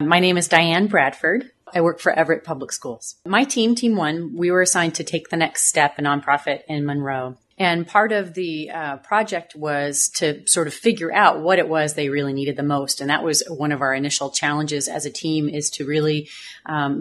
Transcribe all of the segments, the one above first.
My name is Diane Bradford. I work for Everett Public Schools. My team, Team 1, we were assigned to take the next step, a nonprofit in Monroe. And part of the project was to sort of figure out what it was they really needed the most. And that was one of our initial challenges as a team, is to really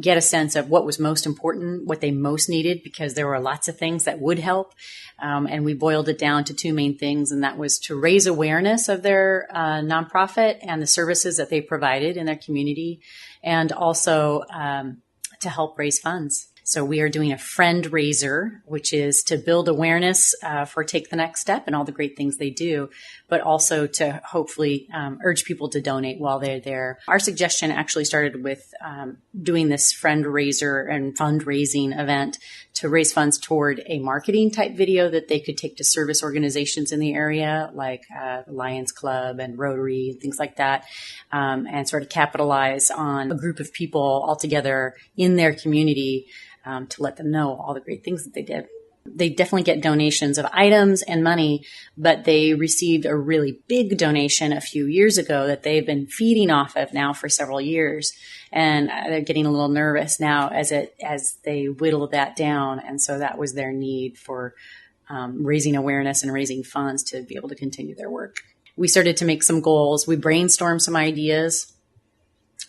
get a sense of what was most important, what they most needed, because there were lots of things that would help. And we boiled it down to two main things, and that was to raise awareness of their nonprofit and the services that they provided in their community, and also to help raise funds. So we are doing a friend raiser, which is to build awareness for Take the Next Step and all the great things they do, but also to hopefully urge people to donate while they're there. Our suggestion actually started with doing this friend raiser and fundraising event to raise funds toward a marketing type video that they could take to service organizations in the area, like Lions Club and Rotary and things like that, and sort of capitalize on a group of people all together in their community to let them know all the great things that they did. They definitely get donations of items and money, but they received a really big donation a few years ago that they've been feeding off of now for several years. And they're getting a little nervous now as they whittle that down. And so that was their need for raising awareness and raising funds to be able to continue their work. We started to make some goals. We brainstormed some ideas.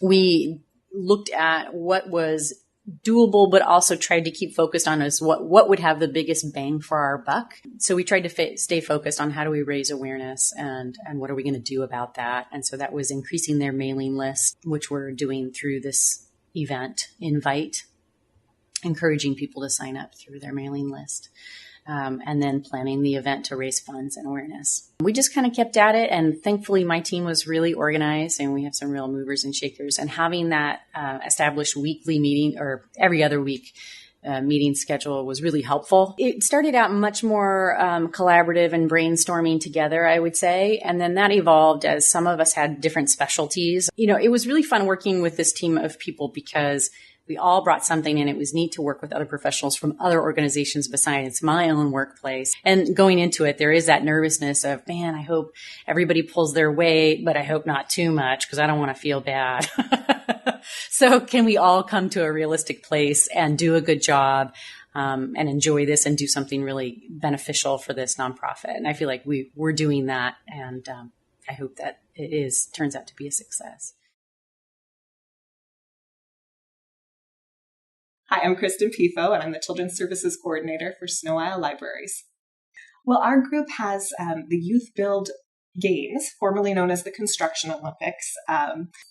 We looked at what was doable, but also tried to keep focused on is what would have the biggest bang for our buck. So we tried to stay focused on how do we raise awareness and what are we going to do about that. And so that was increasing their mailing list, which we're doing through this event, Invite, encouraging people to sign up through their mailing list. And then planning the event to raise funds and awareness. We just kind of kept at it, and thankfully my team was really organized, and we have some real movers and shakers. And having that established weekly meeting or every other week meeting schedule was really helpful. It started out much more collaborative and brainstorming together, I would say, and then that evolved as some of us had different specialties. You know, it was really fun working with this team of people because we all brought something, and it was neat to work with other professionals from other organizations besides my own workplace. And going into it, there is that nervousness of, man, I hope everybody pulls their weight, but I hope not too much because I don't want to feel bad. So can we all come to a realistic place and do a good job and enjoy this and do something really beneficial for this nonprofit? And I feel like we're doing that, and I hope that it turns out to be a success. Hi, I'm Kristin Piepho, and I'm the Children's Services Coordinator for Snow Isle Libraries. Well, our group has the Youth Build Games, formerly known as the Construction Olympics.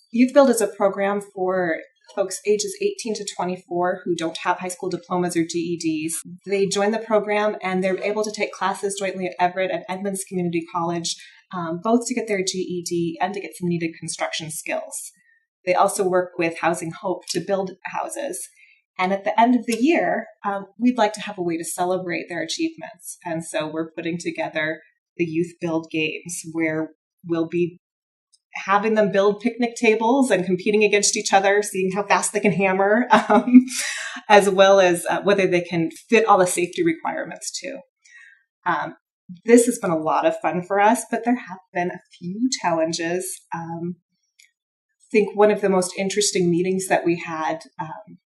Youth Build is a program for folks ages 18 to 24 who don't have high school diplomas or GEDs. They join the program, and they're able to take classes jointly at Everett and Edmonds Community College, both to get their GED and to get some needed construction skills. They also work with Housing Hope to build houses. And at the end of the year, we'd like to have a way to celebrate their achievements. And so we're putting together the Youth Build Games, where we'll be having them build picnic tables and competing against each other, seeing how fast they can hammer, as well as whether they can fit all the safety requirements too. This has been a lot of fun for us, but there have been a few challenges. I think one of the most interesting meetings that we had,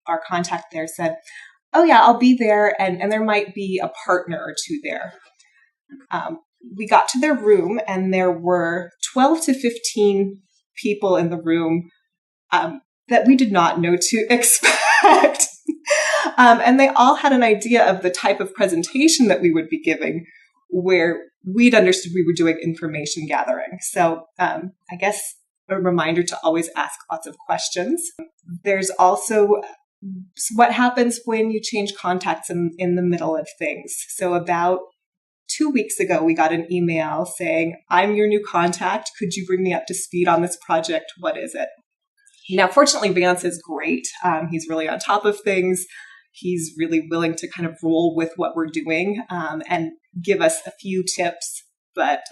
our contact there said, oh yeah, I'll be there, and there might be a partner or two there. We got to their room, and there were 12 to 15 people in the room that we did not know to expect. And they all had an idea of the type of presentation that we would be giving, where we'd understood we were doing information gathering. So I guess a reminder to always ask lots of questions. There's also what happens when you change contacts in the middle of things. So about 2 weeks ago, we got an email saying, I'm your new contact. Could you bring me up to speed on this project? What is it? Now, fortunately, Vance is great. He's really on top of things. He's really willing to kind of roll with what we're doing and give us a few tips. But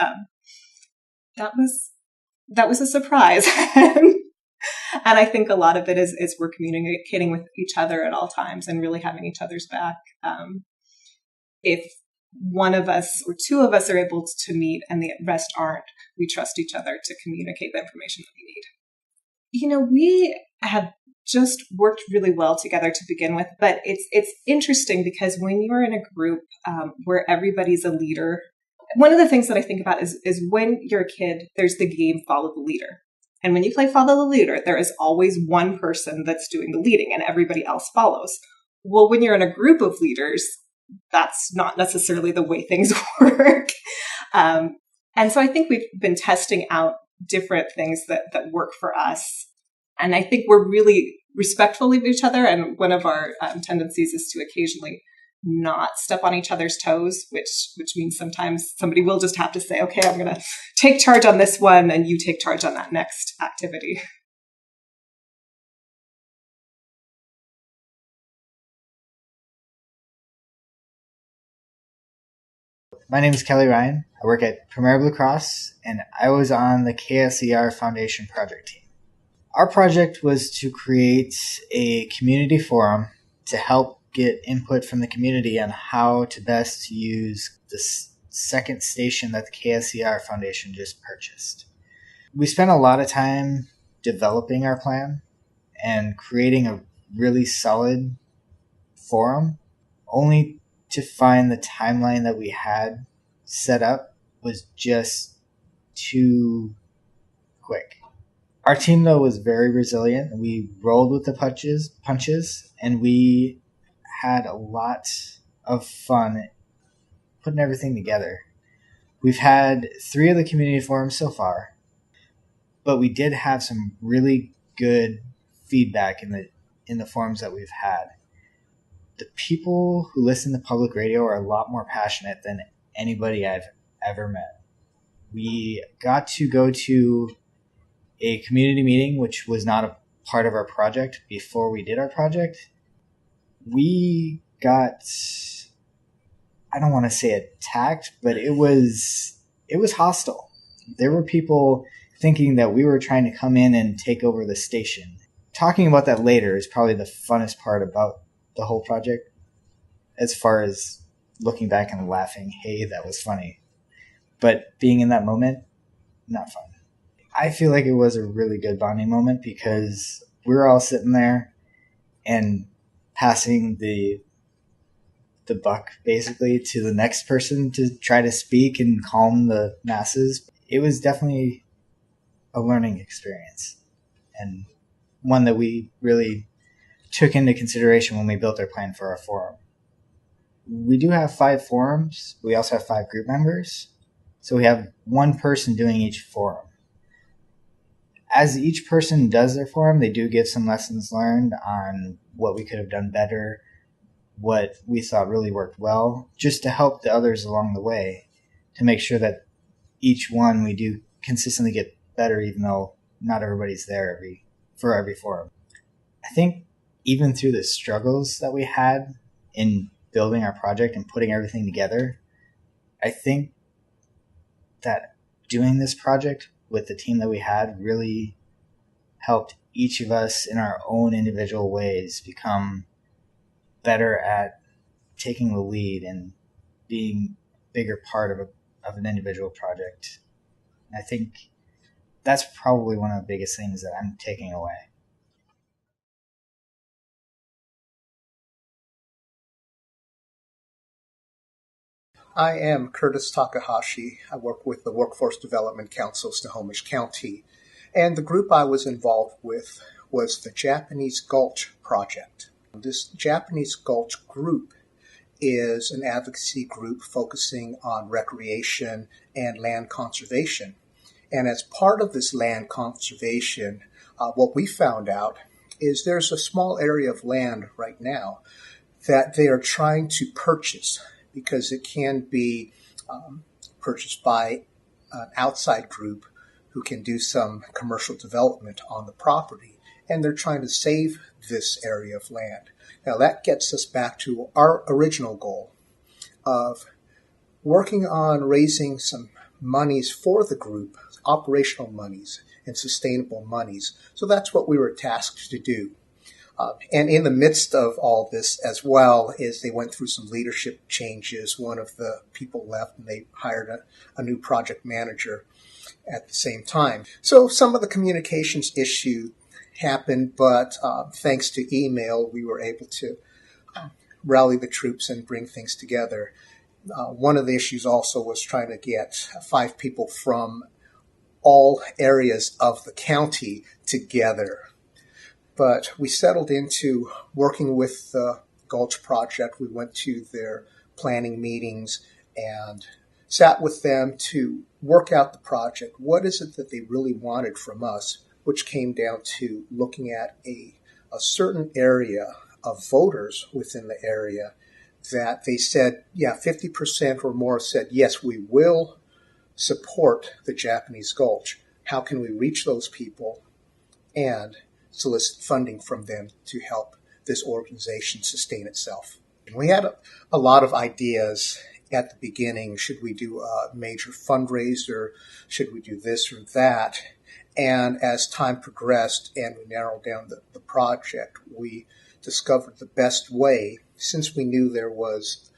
that was a surprise. And I think a lot of it is we're communicating with each other at all times and really having each other's back. If one of us or two of us are able to meet and the rest aren't, we trust each other to communicate the information that we need. We have just worked really well together to begin with, but it's interesting because when you're in a group where everybody's a leader, one of the things that I think about is when you're a kid, there's the game Follow the Leader. And when you play Follow the Leader, there is always one person that's doing the leading and everybody else follows. Well, when you're in a group of leaders, that's not necessarily the way things work. And so I think we've been testing out different things that work for us. And I think we're really respectful of each other. And one of our tendencies is to occasionally not step on each other's toes, which means sometimes somebody will just have to say, okay, I'm going to take charge on this one and you take charge on that next activity. My name is Kelly Ryan. I work at Premier Blue Cross, and I was on the KSER Foundation project team. Our project was to create a community forum to help get input from the community on how to best use the second station that the KSER Foundation just purchased. We spent a lot of time developing our plan and creating a really solid forum, only to find the timeline that we had set up was just too quick. Our team, though, was very resilient. We rolled with the punches, and we had a lot of fun putting everything together. We've had 3 of the community forums so far, but we did have some really good feedback in the forums that we've had. The people who listen to public radio are a lot more passionate than anybody I've ever met. We got to go to a community meeting, which was not a part of our project before we did our project. We got, I don't want to say attacked, but it was hostile. There were people thinking that we were trying to come in and take over the station. Talking about that later is probably the funnest part about the whole project, as far as looking back and laughing, hey, that was funny. But being in that moment, not fun. I feel like it was a really good bonding moment because we were all sitting there and passing the buck basically to the next person to try to speak and calm the masses. It was definitely a learning experience and one that we really took into consideration when we built our plan for our forum. We do have 5 forums. We also have 5 group members. So we have one person doing each forum. As each person does their forum, they do give some lessons learned on what we could have done better, what we thought really worked well, just to help the others along the way, to make sure that each one we do consistently get better, even though not everybody's there for every forum. I think even through the struggles that we had in building our project and putting everything together, I think that doing this project with the team that we had really helped each of us in our own individual ways become better at taking the lead and being a bigger part of an individual project. And I think that's probably one of the biggest things that I'm taking away. I am Curtis Takahashi. I work with the Workforce Development Council, Snohomish County. And the group I was involved with was the Japanese Gulch Project. This Japanese Gulch group is an advocacy group focusing on recreation and land conservation. And as part of this land conservation, what we found out is there's a small area of land right now that they are trying to purchase because it can be purchased by an outside group who can do some commercial development on the property. And they're trying to save this area of land. Now that gets us back to our original goal of working on raising some monies for the group, operational monies and sustainable monies. So that's what we were tasked to do. And in the midst of all this as well is they went through some leadership changes. One of the people left and they hired a new project manager at the same time. So some of the communications issues happen, but thanks to email, we were able to rally the troops and bring things together. One of the issues also was trying to get 5 people from all areas of the county together. But we settled into working with the Gulch Project. We went to their planning meetings and sat with them to work out the project. What is it that they really wanted from us, which came down to looking at a certain area of voters within the area that they said, 50% or more said, yes, we will support the Japanese Gulch. How can we reach those people and solicit funding from them to help this organization sustain itself? And we had a lot of ideas at the beginning. Should we do a major fundraiser? Should we do this or that? And as time progressed and we narrowed down the project, we discovered the best way, since we knew there was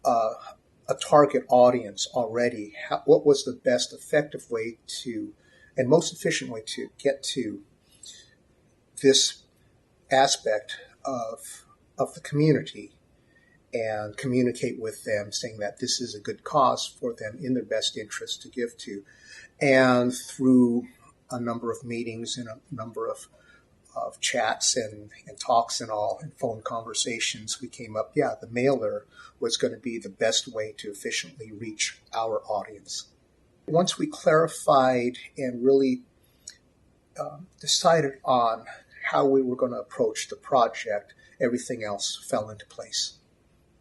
a target audience already, what was the best effective way to, and most efficient way to get to this aspect of the community and communicate with them, saying that this is a good cause for them in their best interest to give to. And through a number of meetings and a number of chats and talks and all, and phone conversations, we came up, the mailer was going to be the best way to efficiently reach our audience. Once we clarified and really decided on how we were going to approach the project, everything else fell into place.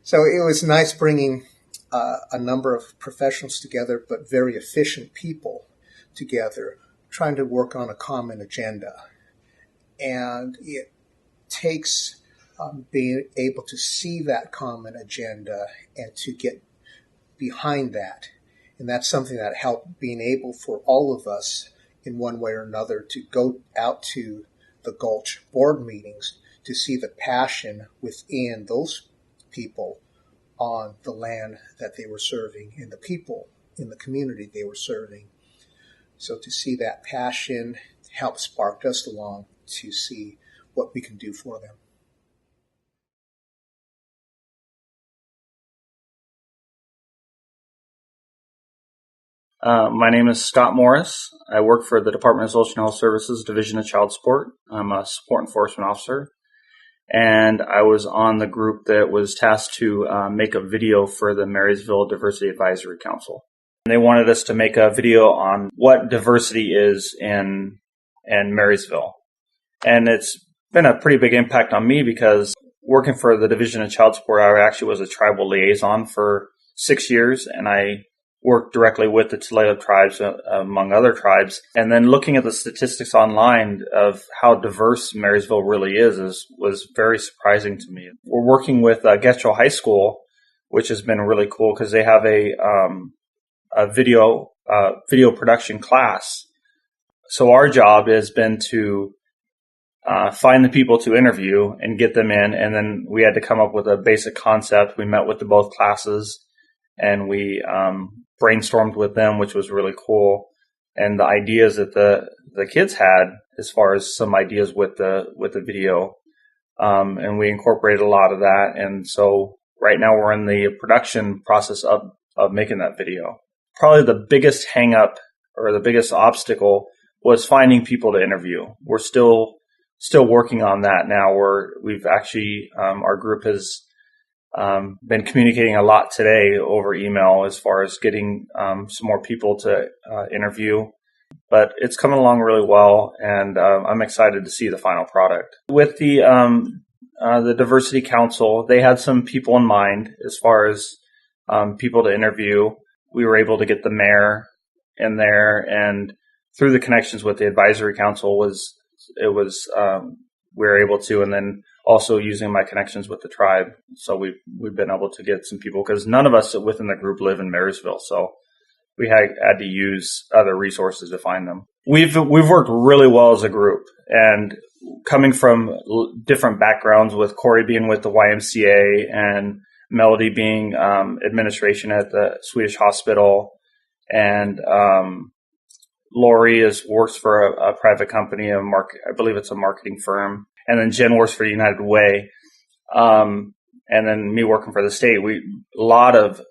So it was nice bringing a number of professionals together, but very efficient people together, trying to work on a common agenda. And it takes being able to see that common agenda and to get behind that. And that's something that helped, being able for all of us in one way or another to go out to the Gulch board meetings to see the passion within those people on the land that they were serving and the people in the community they were serving. So to see that passion helped spark us along to see what we can do for them. My name is Scott Morris. I work for the Department of Social and Health Services Division of Child Support. I'm a support enforcement officer, and I was on the group that was tasked to make a video for the Marysville Diversity Advisory Council. And they wanted us to make a video on what diversity is in Marysville. And it's been a pretty big impact on me because working for the Division of Child Support, I actually was a tribal liaison for 6 years, and I worked directly with the Tulalip tribes, among other tribes. And then looking at the statistics online of how diverse Marysville really was very surprising to me. We're working with Getchell High School, which has been really cool because they have a video production class. So our job has been to find the people to interview and get them in, and then we had to come up with a basic concept. We met with both classes, and we brainstormed with them, which was really cool. And the ideas that the kids had, as far as some ideas with the video, and we incorporated a lot of that. And so right now we're in the production process of making that video. Probably the biggest hang up or the biggest obstacle was finding people to interview. We're still working on that now. We've actually, our group has been communicating a lot today over email as far as getting some more people to interview. But it's coming along really well, and I'm excited to see the final product. With the Diversity Council, they had some people in mind as far as people to interview. We were able to get the mayor in there, and through the connections with the Advisory Council we were able to, and then also using my connections with the tribe. So we've been able to get some people because none of us within the group live in Marysville. So we had to use other resources to find them. We've worked really well as a group, and coming from different backgrounds, with Corey being with the YMCA and Melody being administration at the Swedish Hospital, and Lori works for a private company, I believe it's a marketing firm. And then Jen works for United Way. And then me working for the state. A lot of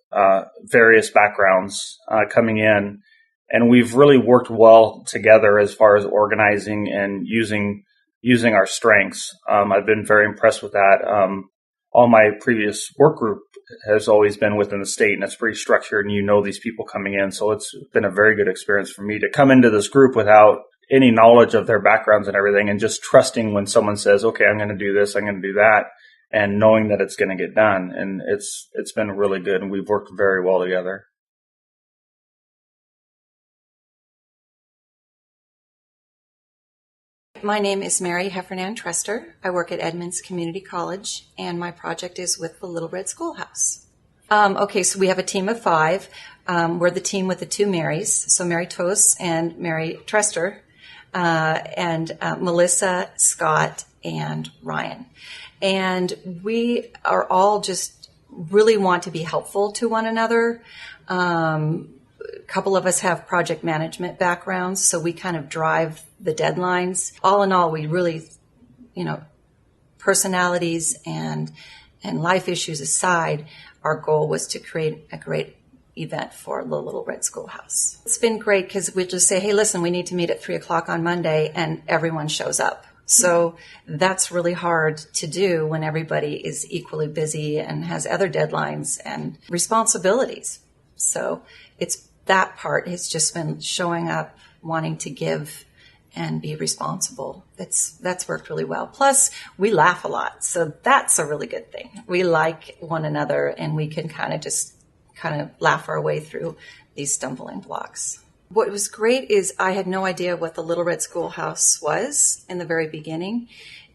various backgrounds coming in. And we've really worked well together as far as organizing and using our strengths. I've been very impressed with that. All my previous work group has always been within the state, and it's pretty structured, and you know these people coming in. So it's been a very good experience for me to come into this group without any knowledge of their backgrounds and everything, and just trusting when someone says, okay, I'm going to do this, I'm going to do that, and knowing that it's going to get done. And it's been really good, and we've worked very well together. My name is Mary Heffernan Trester. I work at Edmonds Community College, and my project is with the Little Red Schoolhouse. Okay, so we have a team of 5. We're the team with the 2 Marys, so Mary Toos and Mary Trester, and Melissa, Scott, and Ryan. And we are all just really want to be helpful to one another. A couple of us have project management backgrounds, so we kind of drive the deadlines. All in all, we really, personalities and life issues aside, our goal was to create a great event for the Little Red Schoolhouse. It's been great because we just say, hey, listen, we need to meet at 3:00 on Monday, and everyone shows up. So that's really hard to do when everybody is equally busy and has other deadlines and responsibilities. So it's that part. It's just been showing up, wanting to give and be responsible. That's worked really well. Plus, we laugh a lot. So that's a really good thing. We like one another, and we can kind of laugh our way through these stumbling blocks. What was great is I had no idea what the Little Red Schoolhouse was in the very beginning.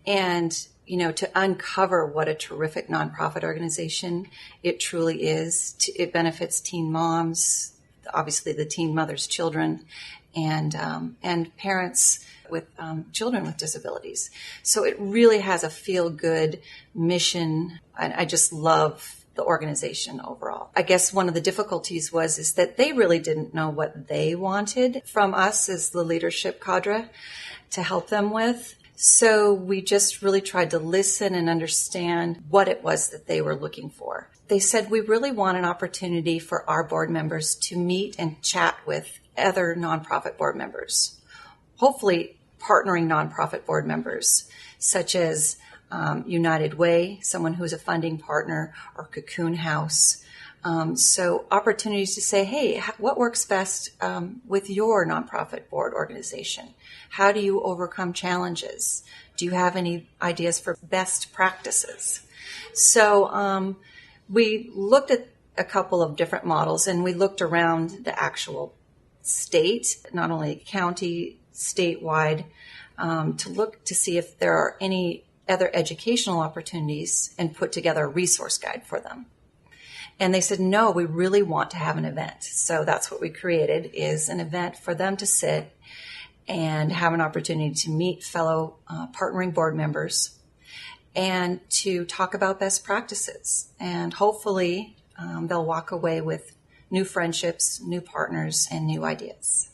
And, to uncover what a terrific nonprofit organization it truly is. It benefits teen moms, obviously the teen mothers' children, and parents with children with disabilities. So it really has a feel-good mission, and I just love the organization overall. I guess one of the difficulties is that they really didn't know what they wanted from us as the leadership cadre to help them with. So we just really tried to listen and understand what it was that they were looking for. They said, we really want an opportunity for our board members to meet and chat with other nonprofit board members, hopefully partnering nonprofit board members, such as United Way, someone who's a funding partner, or Cocoon House. So opportunities to say, hey, what works best with your nonprofit board organization? How do you overcome challenges? Do you have any ideas for best practices? So we looked at a couple of different models, and we looked around the actual state, not only county, statewide, to look to see if there are any other educational opportunities and put together a resource guide for them. And they said, no, we really want to have an event. So that's what we created, is an event for them to sit and have an opportunity to meet fellow partnering board members and to talk about best practices. And hopefully they'll walk away with new friendships, new partners, and new ideas.